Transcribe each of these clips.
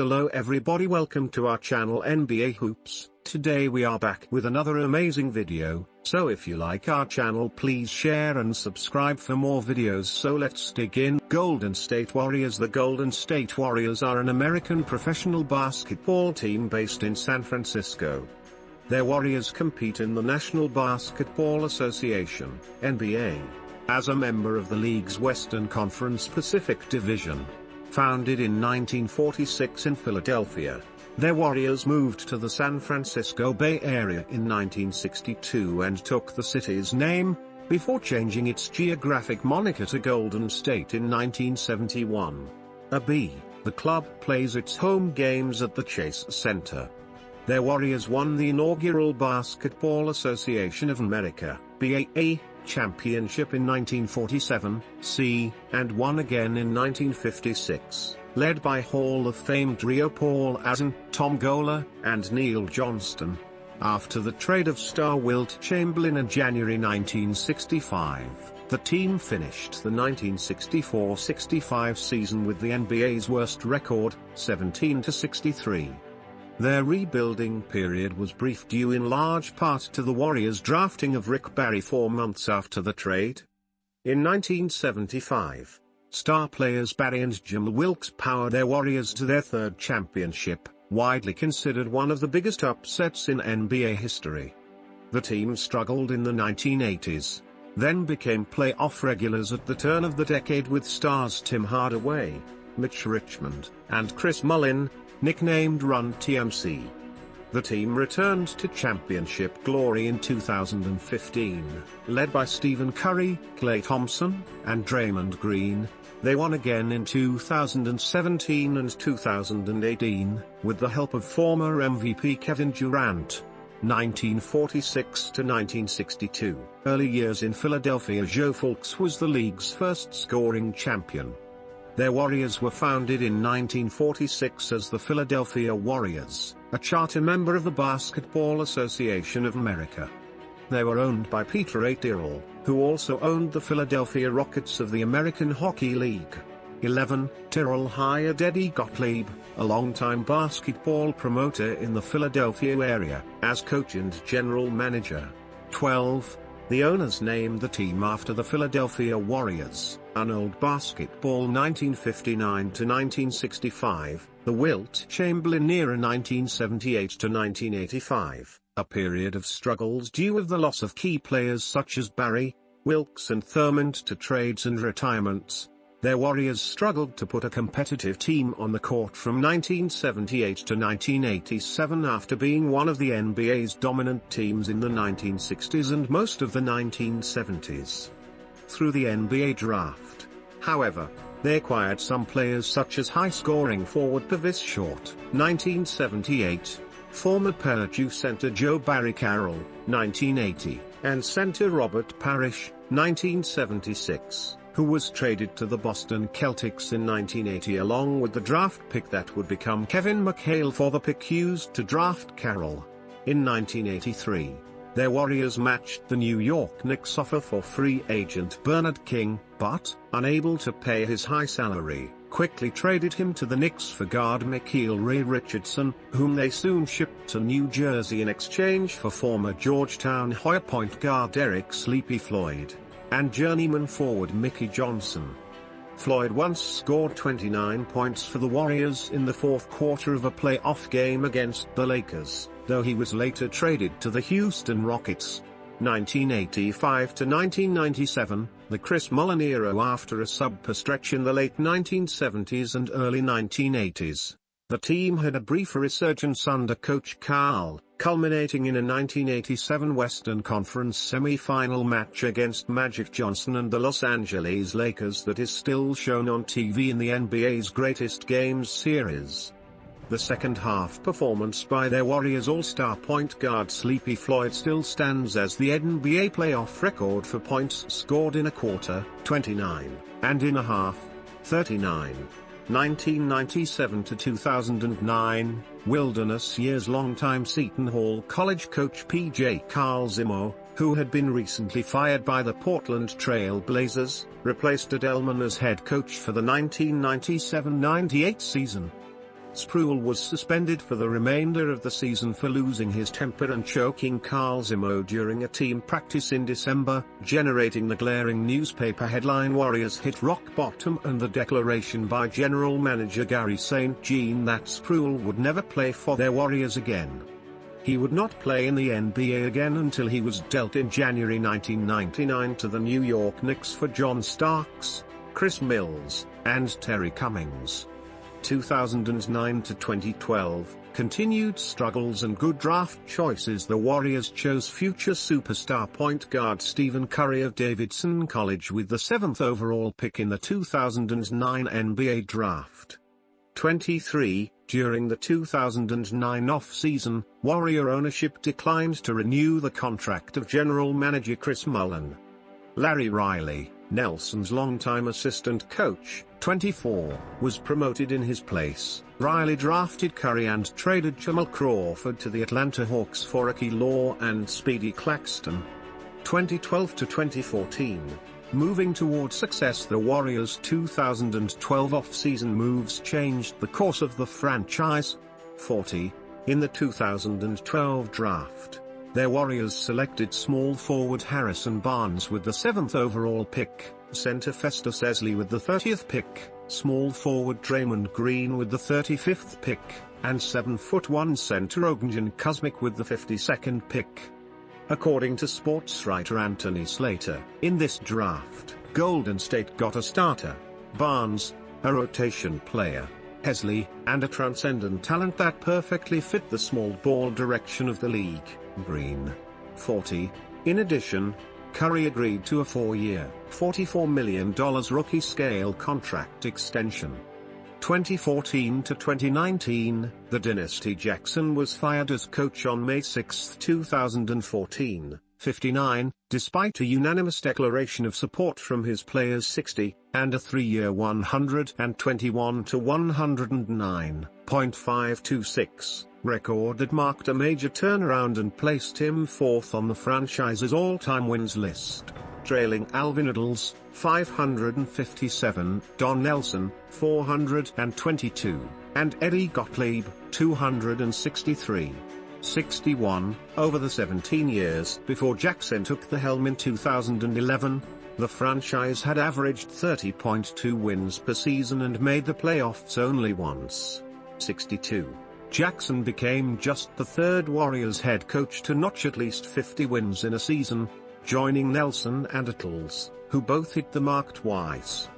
Hello everybody, welcome to our channel NBA Hoops. Today we are back with another amazing video, so if you like our channel please share and subscribe for more videos. So let's dig in. Golden State Warriors. The Golden State Warriors are an American professional basketball team based in San Francisco. Their Warriors compete in the National Basketball Association, NBA, as a member of the league's Western Conference Pacific Division. Founded in 1946 in Philadelphia, their Warriors moved to the San Francisco Bay Area in 1962 and took the city's name, before changing its geographic moniker to Golden State in 1971. The club plays its home games at the Chase Center. Their Warriors won the inaugural Basketball Association of America (BAA) championship in 1947, and won again in 1956, led by Hall of Fame trio Paul Azen, Tom Gola, and Neil Johnston. After the trade of star Wilt Chamberlain in January 1965, the team finished the 1964-65 season with the NBA's worst record, 17-63. Their rebuilding period was brief due in large part to the Warriors' drafting of Rick Barry 4 months after the trade. In 1975, star players Barry and Jim Wilkes powered their Warriors to their third championship, widely considered one of the biggest upsets in NBA history. The team struggled in the 1980s, then became playoff regulars at the turn of the decade with stars Tim Hardaway, Mitch Richmond, and Chris Mullin, nicknamed Run TMC. The team returned to championship glory in 2015, led by Stephen Curry, Klay Thompson, and Draymond Green. They won again in 2017 and 2018, with the help of former MVP Kevin Durant. 1946-1962. Early years in Philadelphia. Joe Fulks was the league's first scoring champion. Their Warriors were founded in 1946 as the Philadelphia Warriors, a charter member of the Basketball Association of America. They were owned by Peter A. Tyrrell, who also owned the Philadelphia Rockets of the American Hockey League. 11. Tyrrell hired Eddie Gottlieb, a longtime basketball promoter in the Philadelphia area, as coach and general manager. 12. The owners named the team after the Philadelphia Warriors, an old basketball 1959-1965, the Wilt Chamberlain era 1978-1985, a period of struggles due to the loss of key players such as Barry, Wilkes and Thurmond to trades and retirements. Their Warriors struggled to put a competitive team on the court from 1978 to 1987 after being one of the NBA's dominant teams in the 1960s and most of the 1970s. Through the NBA draft, however, they acquired some players such as high-scoring forward Purvis Short, 1978, former Purdue center Joe Barry Carroll, 1980, and center Robert Parrish, 1976. Who was traded to the Boston Celtics in 1980 along with the draft pick that would become Kevin McHale for the pick used to draft Carroll. In 1983, their Warriors matched the New York Knicks' offer for free agent Bernard King, but, unable to pay his high salary, quickly traded him to the Knicks for guard Michael Ray Richardson, whom they soon shipped to New Jersey in exchange for former Georgetown Hoya point guard Eric Sleepy Floyd and journeyman forward Mickey Johnson. Floyd once scored 29 points for the Warriors in the fourth quarter of a playoff game against the Lakers, though he was later traded to the Houston Rockets. 1985-1997, the Chris Mullin era. After a subpar stretch in the late 1970s and early 1980s, the team had a brief resurgence under coach Carl, culminating in a 1987 Western Conference semi-final match against Magic Johnson and the Los Angeles Lakers that is still shown on TV in the NBA's Greatest Games series. The second-half performance by their Warriors all-star point guard Sleepy Floyd still stands as the NBA playoff record for points scored in a quarter, 29, and in a half, 39. 1997-2009, Wilderness Years. Longtime Seton Hall College coach P.J. Carl Zimmer, who had been recently fired by the Portland Trail Blazers, replaced Adelman as head coach for the 1997-98 season. Sproul was suspended for the remainder of the season for losing his temper and choking Carl Zimmo during a team practice in December, generating the glaring newspaper headline "Warriors hit rock bottom" and the declaration by general manager Gary St. Jean that Sproul would never play for their Warriors again. He would not play in the NBA again until he was dealt in January 1999 to the New York Knicks for John Starks, Chris Mills, and Terry Cummings. 2009 to 2012, continued struggles and good draft choices. The Warriors chose future superstar point guard Stephen Curry of Davidson College with the 7th overall pick in the 2009 NBA draft. 23. During the 2009 off-season, Warrior ownership declined to renew the contract of general manager Chris Mullin. Larry Riley, Nelson's longtime assistant coach, 24, was promoted in his place. Riley drafted Curry and traded Jamal Crawford to the Atlanta Hawks for Ricky Law and Speedy Claxton. 2012 to 2014. Moving toward success, the Warriors' 2012 off-season moves changed the course of the franchise. 40. In the 2012 draft, their Warriors selected small forward Harrison Barnes with the 7th overall pick, center Festus Ezeli with the 30th pick, small forward Draymond Green with the 35th pick, and 7'1" center Ognjen Kuzmic with the 52nd pick. According to sports writer Anthony Slater, in this draft, Golden State got a starter, Barnes, a rotation player, Ezeli, and a transcendent talent that perfectly fit the small ball direction of the league, Green. 40. In addition, Curry agreed to a 4-year, $44 million rookie-scale contract extension. 2014 to 2019, the Dynasty Jackson was fired as coach on May 6, 2014, 59, despite a unanimous declaration of support from his players. 60, and a 3-year $121 to $109.526 record that marked a major turnaround and placed him fourth on the franchise's all-time wins list, trailing Alvin Idles, 557, Don Nelson, 422, and Eddie Gottlieb, 263. 61, over the 17 years before Jackson took the helm in 2011, the franchise had averaged 30.2 wins per season and made the playoffs only once. 62. Jackson became just the third Warriors head coach to notch at least 50 wins in a season, joining Nelson and Idles, who both hit the mark twice.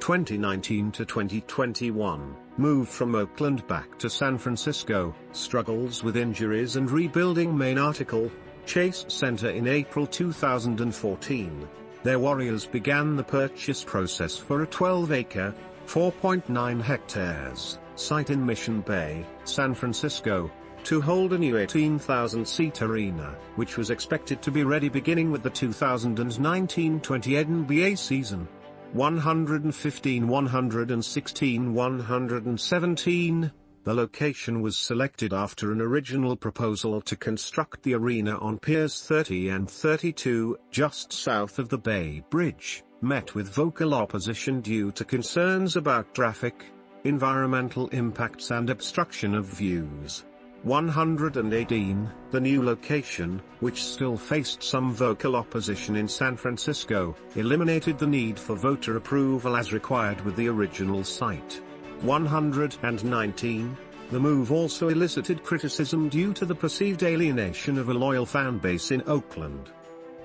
2019 to 2021, moved from Oakland back to San Francisco, struggles with injuries and rebuilding. Main article, Chase Center. In April 2014, their Warriors began the purchase process for a 12-acre, 4.9 hectares, site in Mission Bay, San Francisco, to hold a new 18,000-seat arena, which was expected to be ready beginning with the 2019-20 NBA season. 115, 116, 117. The location was selected after an original proposal to construct the arena on Piers 30 and 32, just south of the Bay Bridge, met with vocal opposition due to concerns about traffic, environmental impacts and obstruction of views. 118, the new location, which still faced some vocal opposition in San Francisco, eliminated the need for voter approval as required with the original site. 119, the move also elicited criticism due to the perceived alienation of a loyal fan base in Oakland.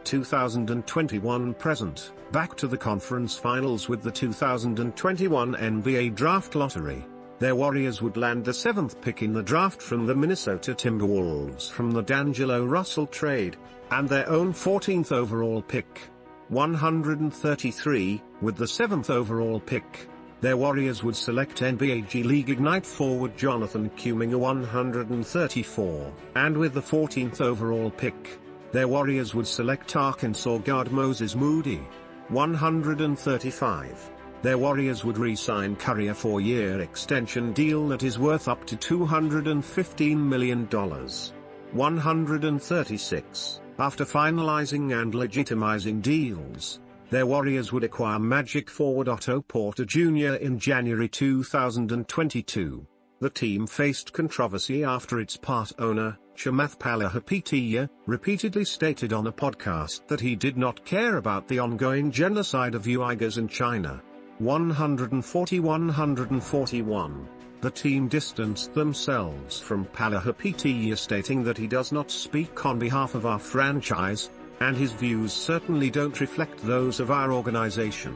2021 present, back to the conference finals with the 2021 NBA Draft Lottery. Their Warriors would land the 7th pick in the draft from the Minnesota Timberwolves from the D'Angelo Russell trade, and their own 14th overall pick. 133, with the 7th overall pick, their Warriors would select NBA G League Ignite forward Jonathan Kuminga 134, and with the 14th overall pick, their Warriors would select Arkansas guard Moses Moody. 135. Their Warriors would re-sign Curry a 4-year extension deal that is worth up to $215 million. 136. After finalizing and legitimizing deals, their Warriors would acquire Magic forward Otto Porter Jr. in January 2022. The team faced controversy after its part owner, Chamath Palihapitiya, repeatedly stated on a podcast that he did not care about the ongoing genocide of Uyghurs in China. 140-141. The team distanced themselves from Palihapitiya, stating that he does not speak on behalf of our franchise, and his views certainly don't reflect those of our organization.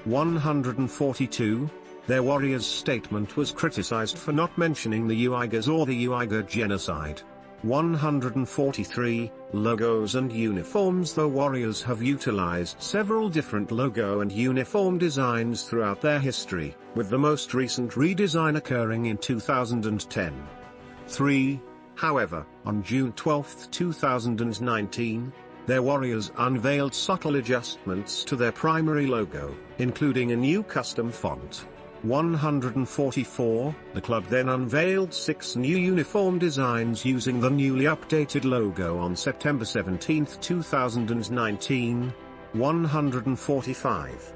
142. Their Warriors statement was criticized for not mentioning the Uyghurs or the Uyghur genocide. 143. Logos and uniforms. The Warriors have utilized several different logo and uniform designs throughout their history, with the most recent redesign occurring in 2010. 3. However, on June 12, 2019, their Warriors unveiled subtle adjustments to their primary logo, including a new custom font. 144. The club then unveiled 6 new uniform designs using the newly updated logo on September 17, 2019. 145.